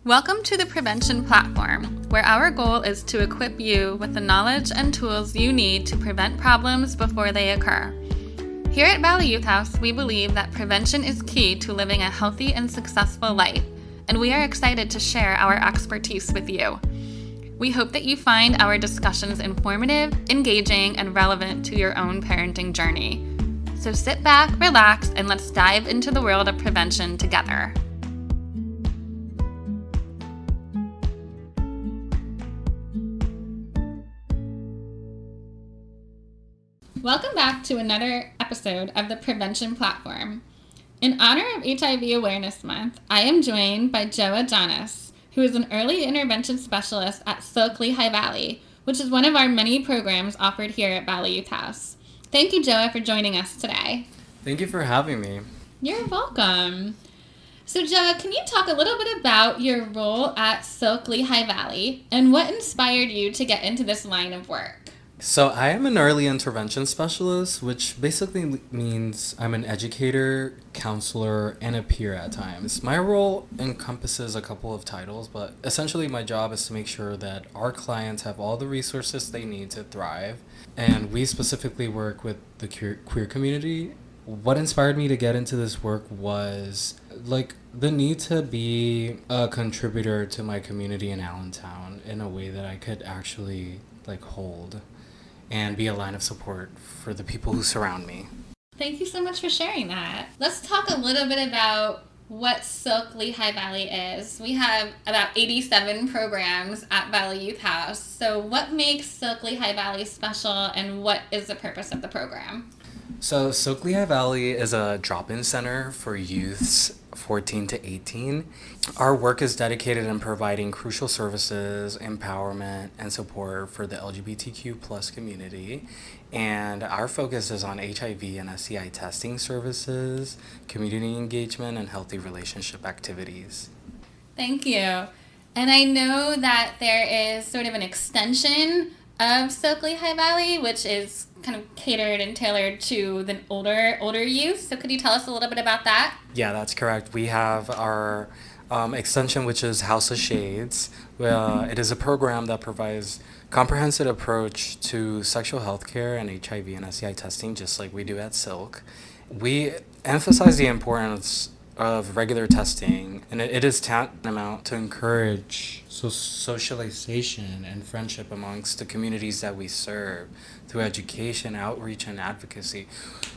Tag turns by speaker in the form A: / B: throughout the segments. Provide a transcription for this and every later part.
A: Welcome to the Prevention Platform, where our goal is to equip you with the knowledge and tools you need to prevent problems before they occur. Here at Valley Youth House, we believe that prevention is key to living a healthy and successful life, and we are excited to share our expertise with you. We hope that you find our discussions informative, engaging, and relevant to your own parenting journey. So sit back, relax, and let's dive into the world of prevention together. Welcome back to another episode of the Prevention Platform. In honor of HIV Awareness Month, I am joined by Joa Jonas, who is an early intervention specialist at Silk Lehigh Valley, which is one of our many programs offered here at Valley Youth House. Thank you, Joa, for joining us today.
B: Thank you for having me.
A: You're welcome. So, Joa, can you talk a little bit about your role at Silk Lehigh Valley and what inspired you to get into this line of work?
B: So I am an early intervention specialist, which basically means I'm an educator, counselor, and a peer at times. My role encompasses a couple of titles, but essentially my job is to make sure that our clients have all the resources they need to thrive. And we specifically work with the queer community. What inspired me to get into this work was the need to be a contributor to my community in Allentown in a way that I could actually hold and be a line of support for the people who surround me.
A: Thank you so much for sharing that. Let's talk a little bit about what Silk Lehigh Valley is. We have about 87 programs at Valley Youth House. So what makes Silk Lehigh Valley special, and what is the purpose of the program?
B: So Silk Lehigh Valley is a drop-in center for youths 14 to 18. Our work is dedicated in providing crucial services, empowerment, and support for the LGBTQ plus community. And our focus is on HIV and STI testing services, community engagement, and healthy relationship activities.
A: Thank you. And I know that there is sort of an extension of Silk Lehigh Valley, which is kind of catered and tailored to the older youth. So could you tell us a little bit about that?
B: Yeah, that's correct. We have our extension, which is House of Shades. It is a program that provides comprehensive approach to sexual health care and HIV and STI testing, just like we do at Silk. We emphasize the importance of regular testing, and it is tantamount to encourage socialization and friendship amongst the communities that we serve through education, outreach, and advocacy.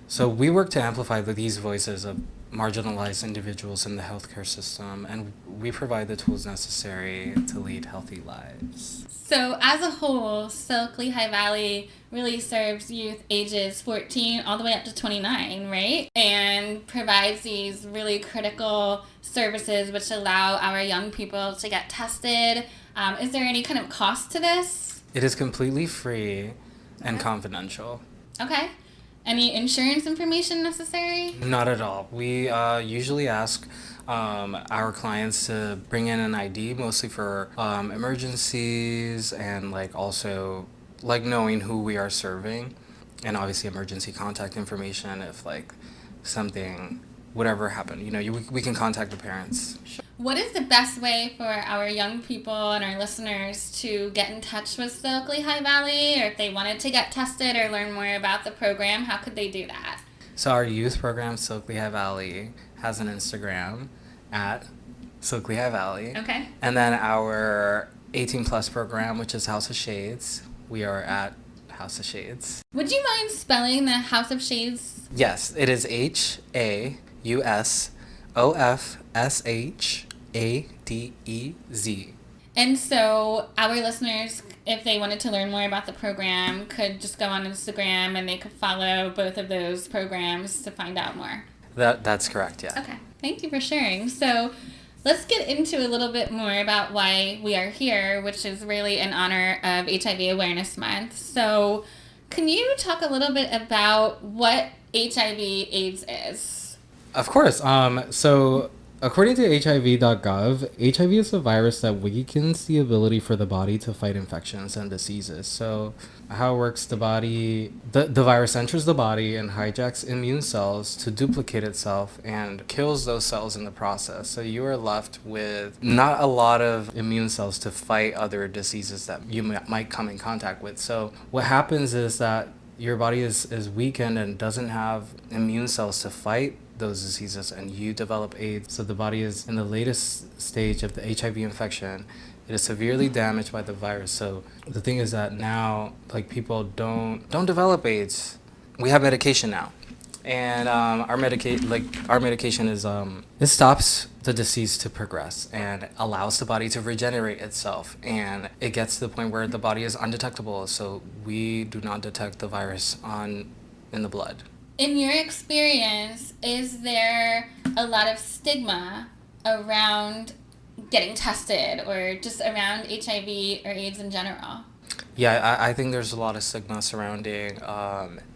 B: So we work to amplify these voices of marginalized individuals in the healthcare system, and we provide the tools necessary to lead healthy lives.
A: So as a whole, Silk Lehigh Valley really serves youth ages 14 all the way up to 29, right? And provides these really critical services which allow our young people to get tested. Is there any kind of cost to this?
B: It is completely free and confidential.
A: Okay. Any insurance information necessary?
B: Not at all. We usually ask our clients to bring in an ID, mostly for emergencies and also knowing who we are serving, and obviously emergency contact information if something would ever happen. We can contact the parents.
A: What is the best way for our young people and our listeners to get in touch with Silk Lehigh Valley, or if they wanted to get tested or learn more about the program, how could they do that?
B: So our youth program, Silk Lehigh Valley, has an Instagram at Silk Lehigh Valley.
A: Okay.
B: And then our 18 plus program, which is House of Shades, we are at House of Shades.
A: Would you mind spelling the House of Shades?
B: Yes, it is HAUSOFSHADEZ.
A: And so our listeners, if they wanted to learn more about the program, could just go on Instagram and they could follow both of those programs to find out more.
B: That's correct, yeah.
A: Okay, thank you for sharing. So let's get into a little bit more about why we are here, which is really in honor of HIV Awareness Month. So can you talk a little bit about what HIV AIDS is?
B: Of course. So According to HIV.gov, HIV is a virus that weakens the ability for the body to fight infections and diseases. So, how it works, the virus enters the body and hijacks immune cells to duplicate itself and kills those cells in the process. So, you are left with not a lot of immune cells to fight other diseases that you might come in contact with. So, what happens is that your body is weakened and doesn't have immune cells to fight those diseases, and you develop AIDS. So the body is in the latest stage of the HIV infection. It is severely damaged by the virus. So the thing is that now, like, people don't develop AIDS. We have medication now, and our medication is it stops the disease to progress and allows the body to regenerate itself, and it gets to the point where the body is undetectable. So we do not detect the virus in the blood.
A: In your experience, is there a lot of stigma around getting tested or just around HIV or AIDS in general?
B: Yeah, I think there's a lot of stigma surrounding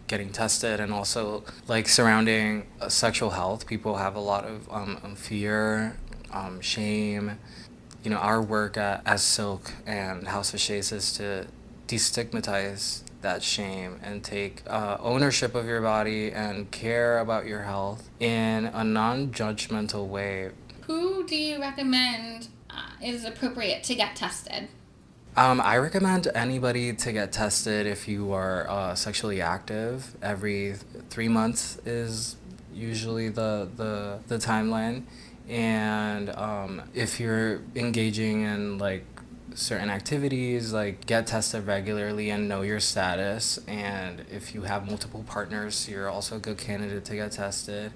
B: getting tested, and also like surrounding sexual health. People have a lot of fear, shame. You know, our work as Silk and House of Shades is to destigmatize that shame and take ownership of your body and care about your health in a non-judgmental way.
A: Who do you recommend is appropriate to get tested?
B: I recommend anybody to get tested if you are sexually active. Every 3 months is usually the timeline. And if you're engaging in like certain activities, like get tested regularly and know your status. And if you have multiple partners, you're also a good candidate to get tested.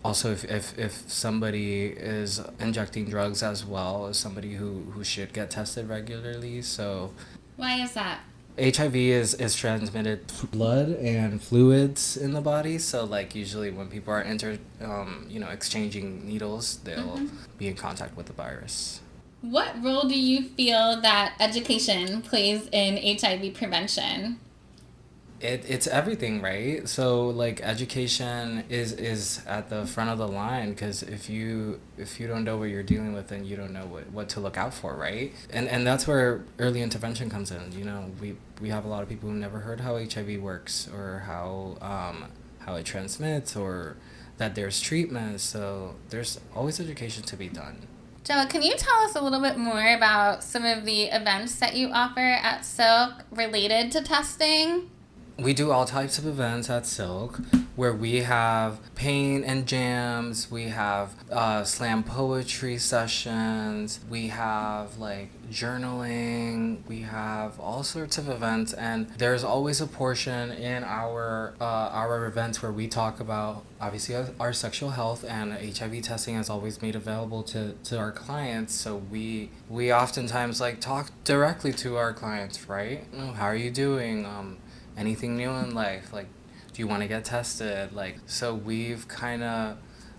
B: Also, if somebody is injecting drugs as well, as somebody who should get tested regularly. So
A: why is that?
B: HIV is transmitted through blood and fluids in the body. So like usually when people are exchanging needles, they'll be in contact with the virus.
A: What role do you feel that education plays in HIV prevention?
B: It's everything, right? So like education is at the front of the line, because if you don't know what you're dealing with, then you don't know what to look out for, right? And that's where early intervention comes in. You know, we have a lot of people who never heard how HIV works, or how it transmits, or that there's treatment. So there's always education to be done.
A: Joe, can you tell us a little bit more about some of the events that you offer at Silk related to testing?
B: We do all types of events at Silk, where we have paint and jams, we have slam poetry sessions, we have like journaling, we have all sorts of events, and there's always a portion in our events where we talk about obviously our sexual health, and HIV testing is always made available to our clients. So we oftentimes like talk directly to our clients, right? How are you doing? Anything new in life? Like, do you want to get tested? Like, so we've kind of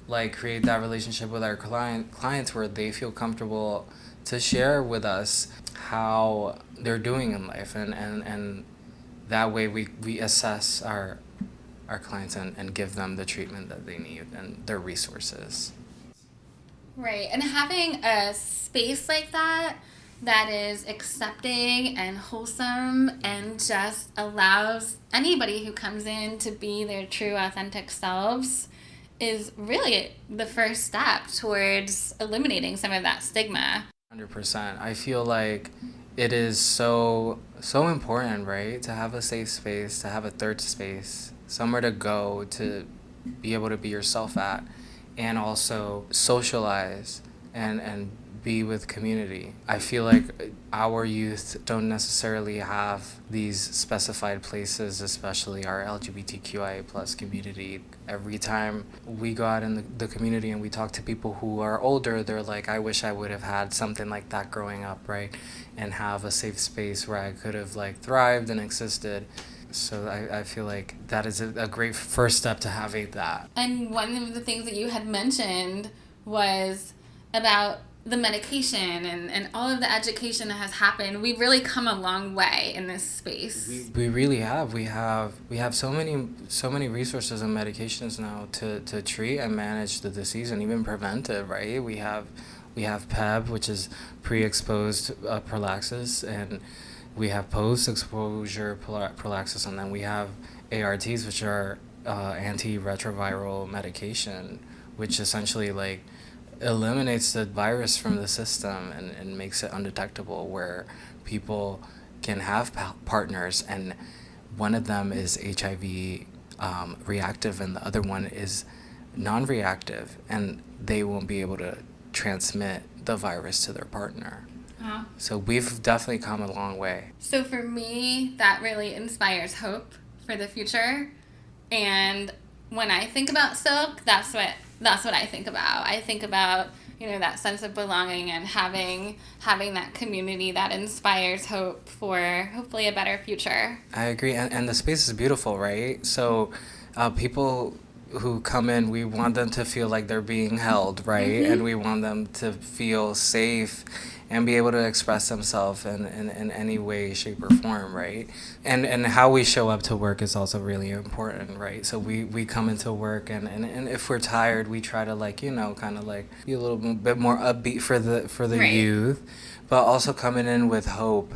B: like created that relationship with our clients where they feel comfortable to share with us how they're doing in life, and that way we assess our clients and give them the treatment that they need and their resources.
A: Right, and having a space like that is accepting and wholesome and just allows anybody who comes in to be their true, authentic selves is really the first step towards eliminating some of that stigma.
B: 100%. I feel like it is so important, right? To have a safe space, to have a third space, somewhere to go to be able to be yourself at, and also socialize and be with community. I feel like our youth don't necessarily have these specified places, especially our LGBTQIA plus community. Every time we go out in the community and we talk to people who are older, they're like, I wish I would have had something like that growing up, right? And have a safe space where I could have like thrived and existed. So I feel like that is a great first step to having that.
A: And one of the things that you had mentioned was about the medication and all of the education that has happened, we've really come a long way in this space.
B: We really have. We have so many resources and medications now to treat and manage the disease and even prevent it, right? We have PEP, which is pre-exposed prophylaxis, and we have post-exposure prophylaxis, and then we have ARTs, which are antiretroviral medication, which essentially like eliminates the virus from the system and makes it undetectable, where people can have partners and one of them is HIV reactive and the other one is non-reactive, and they won't be able to transmit the virus to their partner.
A: Wow.
B: So we've definitely come a long way.
A: So for me, that really inspires hope for the future. And when I think about Silk, that's what I think about. I think about, that sense of belonging and having that community that inspires hope for hopefully a better future.
B: I agree, and the space is beautiful, right? So people who come in, we want them to feel like they're being held, right?
A: Mm-hmm.
B: And we want them to feel safe and be able to express themselves in any way, shape, or form, right? And how we show up to work is also really important, right? So we come into work and if we're tired, we try to kind of be a little bit more upbeat for the
A: Right.
B: youth, but also coming in with hope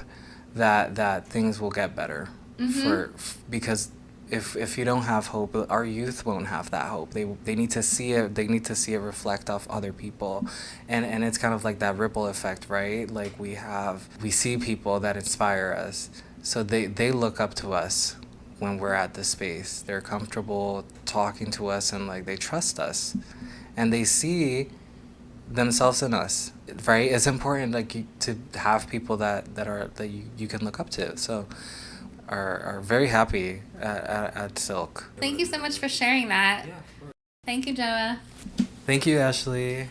B: that things will get better.
A: Mm-hmm.
B: Because if you don't have hope, our youth won't have that hope. They need to see it. They need to see it reflect off other people, and it's kind of like that ripple effect, right? Like we see people that inspire us, so they look up to us when we're at the space. They're comfortable talking to us and they trust us, and they see themselves in us, right? It's important to have people that you can look up to. So. Are very happy at Silk.
A: Thank you so much for sharing that.
B: Yeah.
A: Thank you, Joa.
B: Thank you, Ashley.